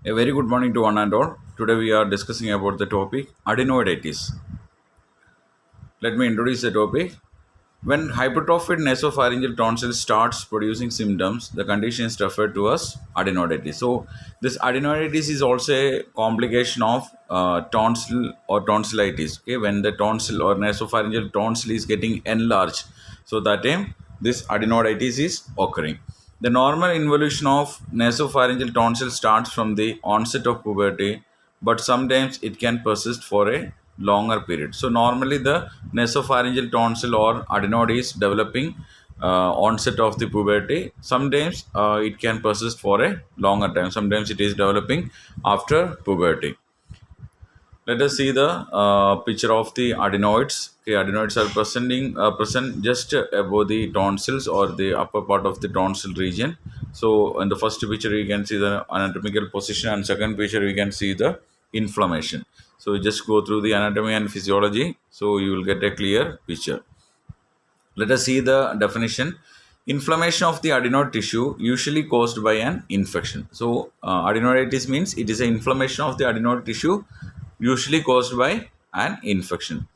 A very good morning to one and all. Today we are discussing about the topic adenoiditis. Let me introduce the topic. When hypertrophied nasopharyngeal tonsil starts producing symptoms, the condition is referred to as adenoiditis. So, this adenoiditis is also a complication of tonsil or tonsillitis. Okay, when the tonsil or nasopharyngeal tonsil is getting enlarged, so that time this adenoiditis is occurring. The normal involution of nasopharyngeal tonsil starts from the onset of puberty, but sometimes it can persist for a longer period. So normally the nasopharyngeal tonsil or adenoid is developing onset of the puberty. Sometimes it can persist for a longer time. Sometimes it is developing after puberty. Let us see the picture of the adenoids. Okay, adenoids are present just above the tonsils or the upper part of the tonsil region. So, in the first picture, we can see the anatomical position, and second picture, we can see the inflammation. So, just go through the anatomy and physiology, so you will get a clear picture. Let us see the definition. Inflammation of the adenoid tissue usually caused by an infection. So, adenoiditis means it is an inflammation of the adenoid tissue usually caused by an infection.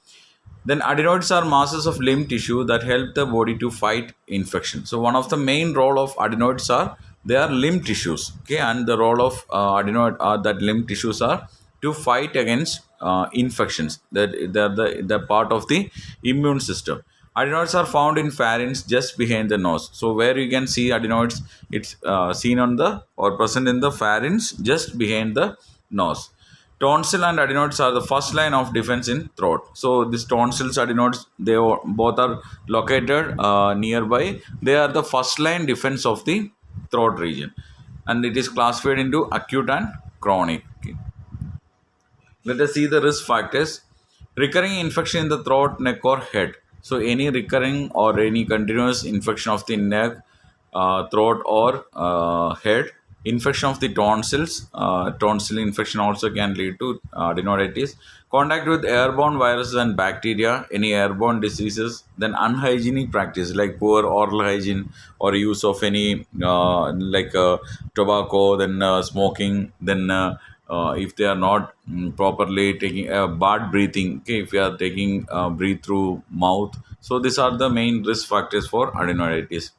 Then adenoids are masses of lymph tissue that help the body to fight infection. So one of the main role of adenoids are they are lymph tissues. Okay, and the role of adenoid are that lymph tissues are to fight against infections. That they are the part of the immune system. Adenoids are found in pharynx just behind the nose. So where you can see adenoids, it's seen on the or present in the pharynx just behind the nose. Tonsil and adenoids are the first line of defense in throat. So these tonsils, adenoids, both are located nearby. They are the first line defense of the throat region, and it is classified into acute and chronic. Okay. Let us see the risk factors. Recurring infection in the throat, neck, or head. So, any recurring or any continuous infection of the neck, throat, or head, infection of the tonsils, tonsil infection also can lead to adenoiditis. Contact with airborne viruses and bacteria, any airborne diseases, then unhygienic practice like poor oral hygiene or use of any tobacco, then smoking, then if they are not properly taking bad breathing, okay, if you are taking breathe through mouth, so these are the main risk factors for adenoiditis.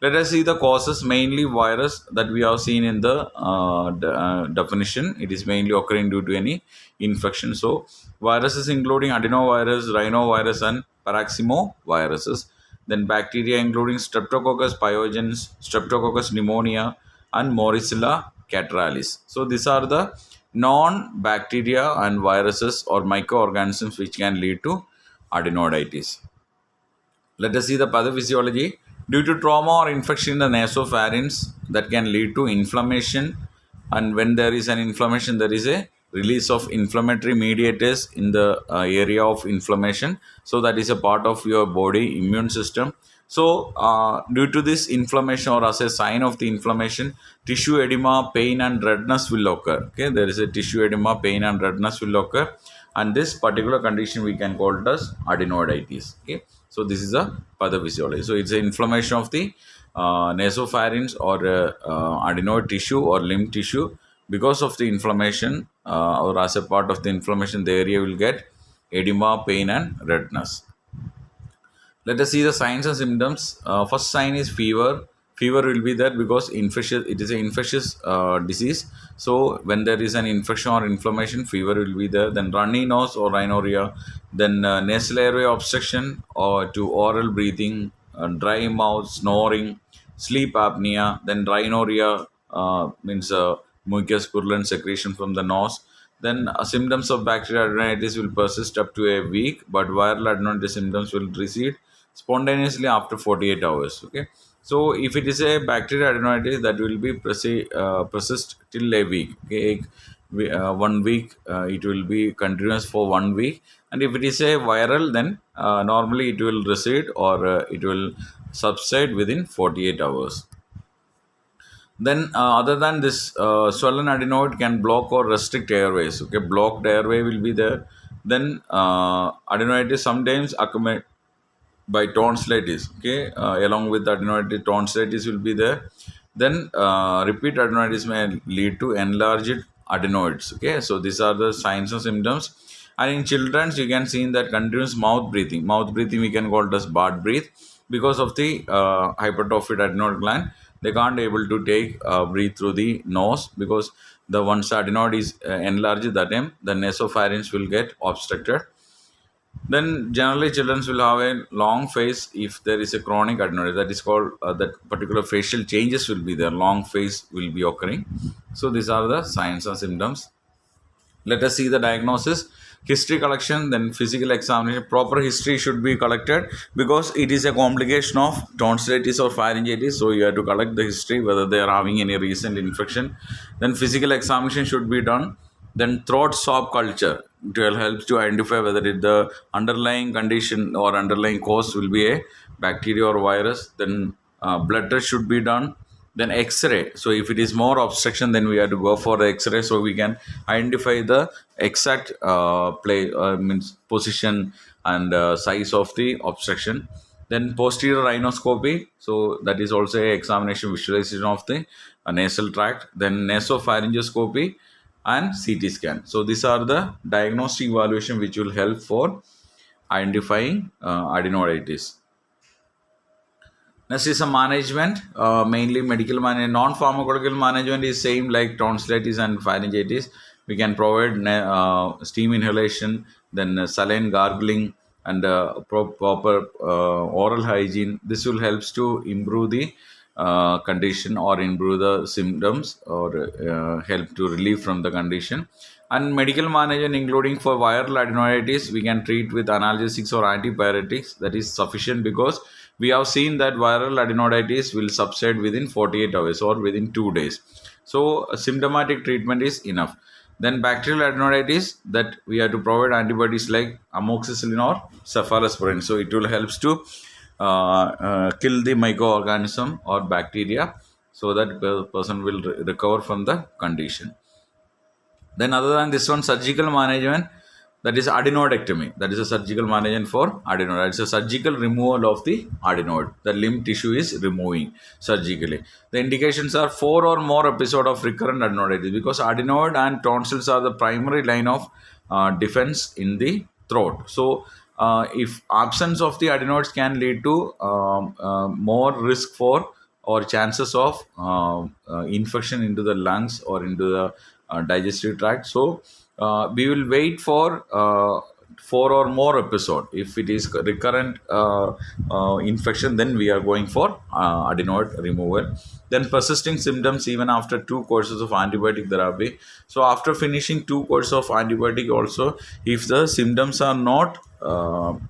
Let us see the causes, mainly virus that we have seen in the definition. It is mainly occurring due to any infection. So viruses including adenovirus, rhinovirus, and paraximoviruses. Then bacteria including streptococcus pyogenes, streptococcus pneumonia, and moricilla catarrhalis. So these are the non-bacteria and viruses or microorganisms which can lead to adenoiditis. Let us see the pathophysiology. Due to trauma or infection in the nasopharynx, that can lead to inflammation. And when there is an inflammation, there is a release of inflammatory mediators in the area of inflammation. So that is a part of your body immune system. So due to this inflammation or as a sign of the inflammation, tissue edema, pain, and redness will occur. Okay, there is a tissue edema, pain, and redness will occur, and this particular condition we can call it as adenoiditis. Okay, so this is a pathophysiology. So it's an inflammation of the nasopharynx or adenoid tissue or lymph tissue. Because of the inflammation or as a part of the inflammation, the area will get edema, pain, and redness. Let us see the signs and symptoms. First sign is fever. Fever will be there because infectious. It is an infectious disease. So when there is an infection or inflammation, fever will be there. Then runny nose or rhinorrhea. Then nasal airway obstruction or to oral breathing, dry mouth, snoring, sleep apnea. Then rhinorrhea means mucus purulent secretion from the nose. Then symptoms of bacterial adenoiditis will persist up to a week, but viral adenoiditis symptoms will recede spontaneously after 48 hours. Okay, so if it is a bacterial adenoiditis, that will be persist till a week. Okay, 1 week it will be continuous for 1 week, and if it is a viral, then normally it will recede or it will subside within 48 hours. Then, other than this, swollen adenoid can block or restrict airways. Okay, blocked airway will be there. Then, adenoiditis sometimes accompanied by tonsillitis. Okay, along with adenoiditis, tonsillitis will be there. Then repeat adenoids may lead to enlarged adenoids. Okay, so these are the signs and symptoms. And in children, you can see that continuous mouth breathing. Mouth breathing we can call it as Bart breathe because of the hypertrophied adenoid gland. They can't able to take breathe through the nose because the once adenoid is enlarged, that time the nasopharynx will get obstructed. Then generally children will have a long face if there is a chronic adenoid, that is called that particular facial changes will be there, long face will be occurring. So these are the signs and symptoms. Let us see the diagnosis. History collection, then physical examination. Proper history should be collected because it is a complication of tonsillitis or pharyngitis. So you have to collect the history whether they are having any recent infection. Then physical examination should be done. Then throat swab culture, it will help to identify whether the underlying condition or underlying cause will be a bacteria or virus. Then blood test should be done. Then X-ray. So if it is more obstruction, then we have to go for the X-ray so we can identify the exact means position and size of the obstruction. Then posterior rhinoscopy. So that is also a examination visualization of the nasal tract. Then nasopharyngoscopy and CT scan. So these are the diagnostic evaluation which will help for identifying adenoiditis. Next is a management, mainly medical management. Non-pharmacological management is same like tonsillitis and pharyngitis. We can provide steam inhalation, then saline gargling, and proper oral hygiene. This will helps to improve the condition or improve the symptoms or help to relieve from the condition. And medical management, including for viral adenoiditis, we can treat with analgesics or antipyretics. That is sufficient because we have seen that viral adenoiditis will subside within 48 hours or within 2 days. So a symptomatic treatment is enough. Then bacterial adenoiditis, that we have to provide antibiotics like amoxicillin or cephalosporin. So it will helps to kill the microorganism or bacteria so that the person will recover from the condition. Then other than this one, surgical management, that is adenoidectomy. That is a surgical management for adenoid. It's a surgical removal of the adenoid. The limb tissue is removing surgically. The indications are 4 or more episode of recurrent adenoiditis because adenoid and tonsils are the primary line of defense in the throat. So if absence of the adenoids can lead to more risk for or chances of infection into the lungs or into the digestive tract. So we will wait for 4 or more episode. If it is recurrent infection, then we are going for adenoid removal. Then persisting symptoms even after 2 courses of antibiotic therapy. So after finishing 2 courses of antibiotic also, if the symptoms are not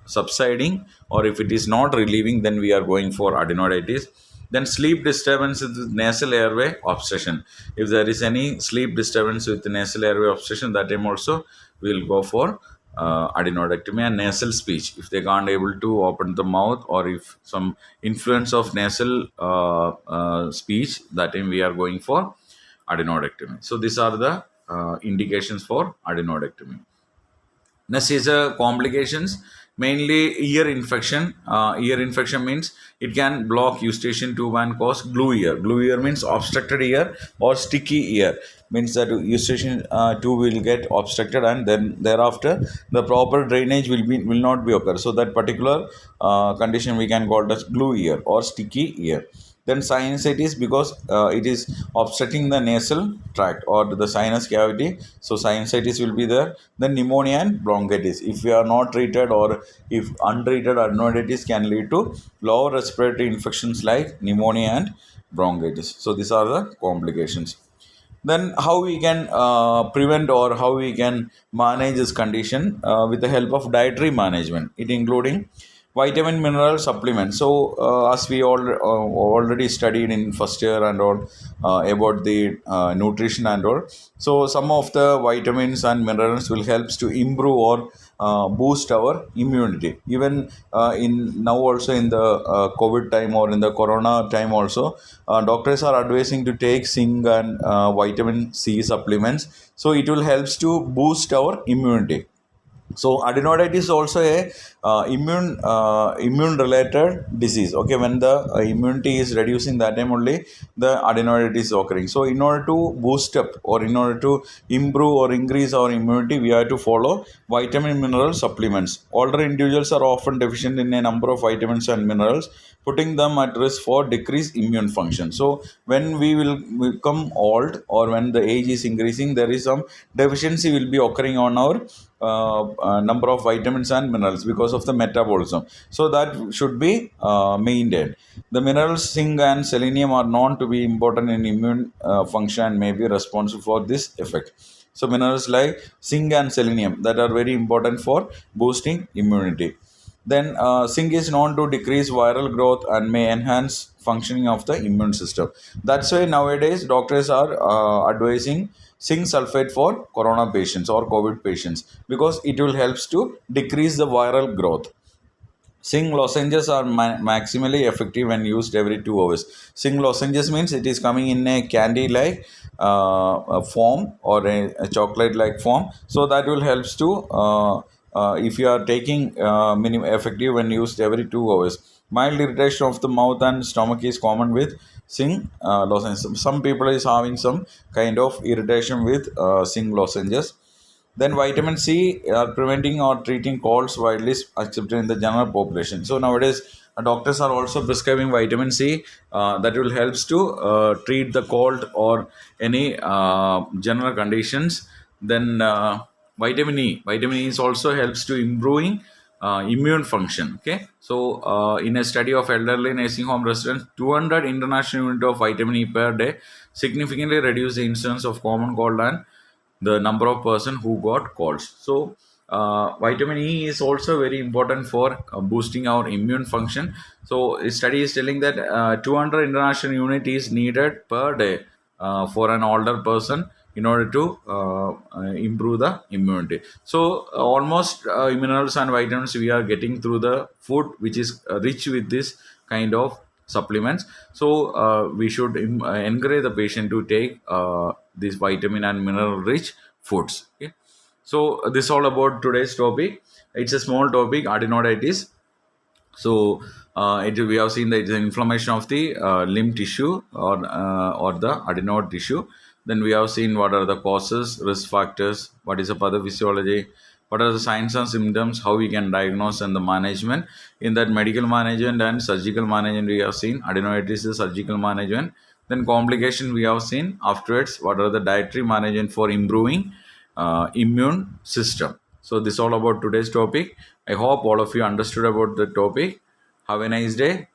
subsiding or if it is not relieving, then we are going for adenoiditis. Then sleep disturbance with nasal airway obstruction. If there is any sleep disturbance with nasal airway obstruction, that time also we will go for adenoidectomy. And nasal speech. If they can't able to open the mouth or if some influence of nasal speech, that time we are going for adenoidectomy. So these are the indications for adenoidectomy. Next is complications, mainly ear infection. Ear infection means it can block eustachian tube and cause glue ear. Glue ear means obstructed ear or sticky ear. Means that eustachian tube will get obstructed and then thereafter the proper drainage will not be occur. So that particular condition we can call it as glue ear or sticky ear. Then sinusitis because it is obstructing the nasal tract or the sinus cavity. So sinusitis will be there. Then pneumonia and bronchitis. If we are not treated or if untreated, adenoiditis can lead to lower respiratory infections like pneumonia and bronchitis. So these are the complications. Then how we can prevent or how we can manage this condition with the help of dietary management, it including vitamin mineral supplements. So as we all already studied in first year and all about the nutrition and all, so some of the vitamins and minerals will helps to improve or boost our immunity. Even in now also in the COVID time or in the corona time also, doctors are advising to take zinc and vitamin C supplements. So it will helps to boost our immunity. So adenoiditis is also a immune related disease. Okay, when the immunity is reducing, that time only the adenoiditis is occurring. So in order to boost up, or in order to improve or increase our immunity, we have to follow vitamin mineral supplements. Older individuals are often deficient in a number of vitamins and minerals, putting them at risk for decreased immune function. So when we will become old, or when the age is increasing, there is some deficiency will be occurring on our number of vitamins and minerals because of the metabolism. So that should be maintained. The minerals zinc and selenium are known to be important in immune function and may be responsible for this effect. So minerals like zinc and selenium, that are very important for boosting immunity. Then zinc is known to decrease viral growth and may enhance functioning of the immune system. That's why nowadays doctors are advising zinc sulfate for corona patients or COVID patients, because it will helps to decrease the viral growth. Zinc lozenges are maximally effective when used every 2 hours. Zinc lozenges means it is coming in a candy like form, or a chocolate like form. So that will helps to if you are taking minimum effective when used every 2 hours. Mild irritation of the mouth and stomach is common with zinc lozenges. Some people is having some kind of irritation with zinc lozenges. Then vitamin C are preventing or treating colds, widely accepted in the general population. So nowadays, doctors are also prescribing vitamin C that will helps to treat the cold or any general conditions. Then vitamin E is also helps to improving immune function. Okay, so in a study of elderly nursing home residents, 200 international unit of vitamin E per day significantly reduce the incidence of common cold and the number of person who got colds. So vitamin E is also very important for boosting our immune function. So a study is telling that 200 international unit is needed per day for an older person in order to improve the immunity. So almost minerals and vitamins we are getting through the food, which is rich with this kind of supplements. So we should encourage the patient to take these vitamin and mineral rich foods. Okay, so this all about today's topic. It's a small topic, adenoiditis. So we have seen that it's an inflammation of the limb tissue, or the adenoid tissue. Then we have seen what are the causes, risk factors, what is the pathophysiology, what are the signs and symptoms, how we can diagnose, and the management. In that, medical management and surgical management we have seen. Adenoiditis is surgical management. Then complication we have seen. Afterwards, what are the dietary management for improving immune system. So this all about today's topic. I hope all of you understood about the topic. Have a nice day.